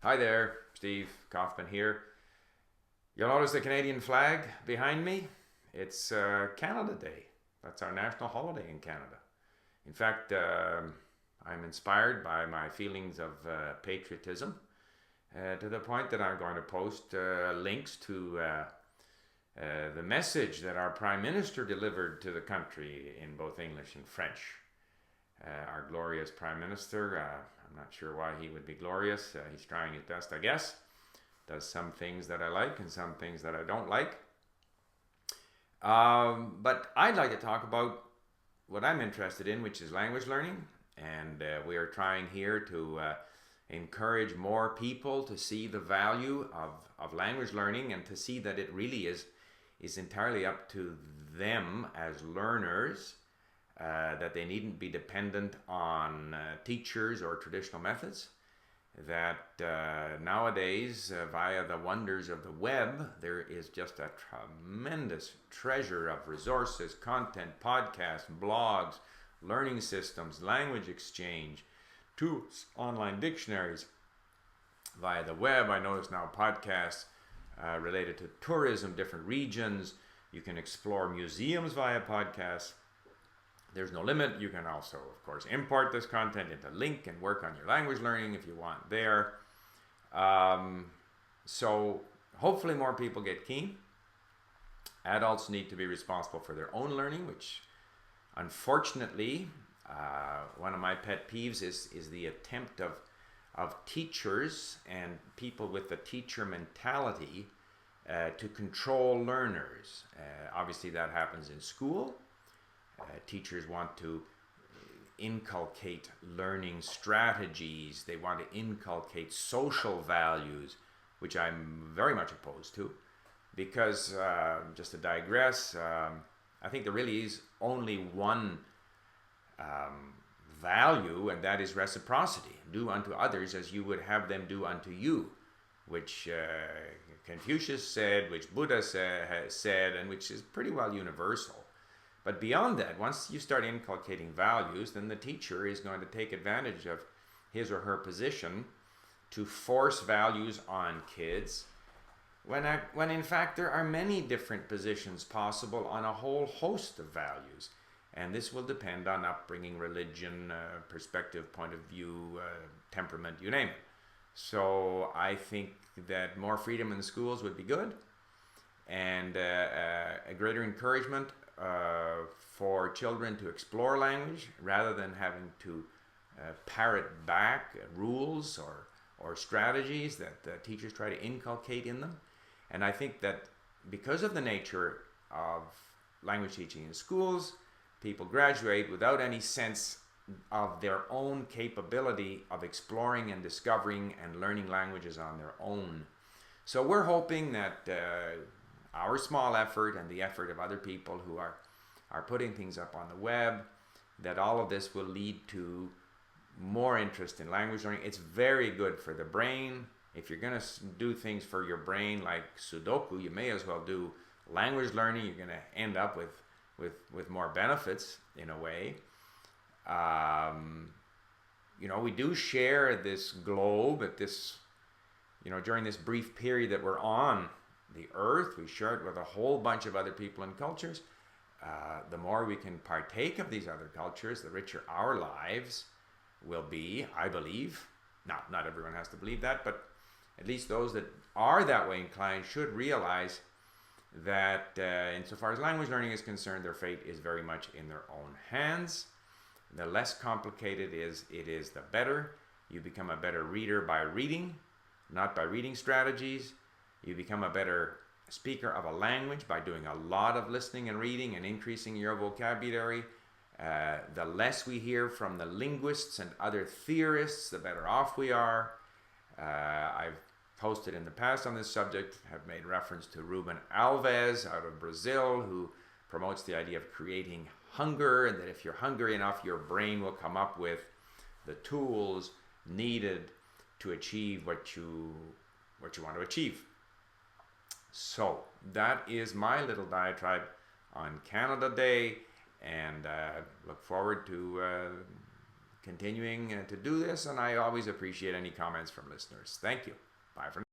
Hi there, Steve Kaufman here. You'll notice the Canadian flag behind me. It's Canada Day. That's our national holiday in Canada. In fact, I'm inspired by my feelings of patriotism to the point that I'm going to post links to the message that our Prime Minister delivered to the country in both English and French. Our glorious Prime Minister, I'm not sure why he would be glorious. He's trying his best, I guess. Does some things that I like and some things that I don't like. But I'd like to talk about what I'm interested in, which is language learning. And we are trying here to encourage more people to see the value of language learning and to see that it really is entirely up to them as learners, that they needn't be dependent on teachers or traditional methods. That nowadays, via the wonders of the web, there is just a tremendous treasure of resources, content, podcasts, blogs, learning systems, language exchange, tools, online dictionaries. Via the web, I notice now podcasts related to tourism, different regions. You can explore museums via podcasts. There's no limit. You can also, of course, import this content into LingQ and work on your language learning if you want there. So hopefully more people get keen. Adults need to be responsible for their own learning, which unfortunately, one of my pet peeves is the attempt of teachers and people with the teacher mentality to control learners. Obviously that happens in school. Teachers want to inculcate learning strategies. They want to inculcate social values, which I'm very much opposed to, because just to digress, I think there really is only one value, and that is reciprocity. Do unto others as you would have them do unto you, which Confucius said, which Buddha said, and which is pretty well universal. But beyond that, once you start inculcating values, then the teacher is going to take advantage of his or her position to force values on kids, when in fact there are many different positions possible on a whole host of values. And this will depend on upbringing, religion, perspective, point of view, temperament, you name it. So I think that more freedom in the schools would be good, and a greater encouragement for children to explore language rather than having to parrot back rules or strategies that teachers try to inculcate in them. And I think that because of the nature of language teaching in schools, people graduate without any sense of their own capability of exploring and discovering and learning languages on their own. So we're hoping that our small effort and the effort of other people who are putting things up on the web, that all of this will lead to more interest in language learning. It's very good for the brain. If you're going to do things for your brain like Sudoku, you may as well do language learning. You're going to end up with more benefits in a way. We do share this globe at this, during this brief period that we're on the earth. We share it with a whole bunch of other people and cultures. The more we can partake of these other cultures, the richer our lives will be, I believe. Now, not everyone has to believe that, but at least those that are that way inclined should realize that insofar as language learning is concerned, their fate is very much in their own hands. The less complicated it is, the better. You become a better reader by reading, not by reading strategies. You become a better speaker of a language by doing a lot of listening and reading and increasing your vocabulary. The less we hear from the linguists and other theorists, the better off we are. I've posted in the past on this subject, have made reference to Ruben Alves out of Brazil, who promotes the idea of creating hunger, and that if you're hungry enough, your brain will come up with the tools needed to achieve what you want to achieve. So that is my little diatribe on Canada Day, and look forward to continuing to do this, and I always appreciate any comments from listeners. Thank you. Bye for now.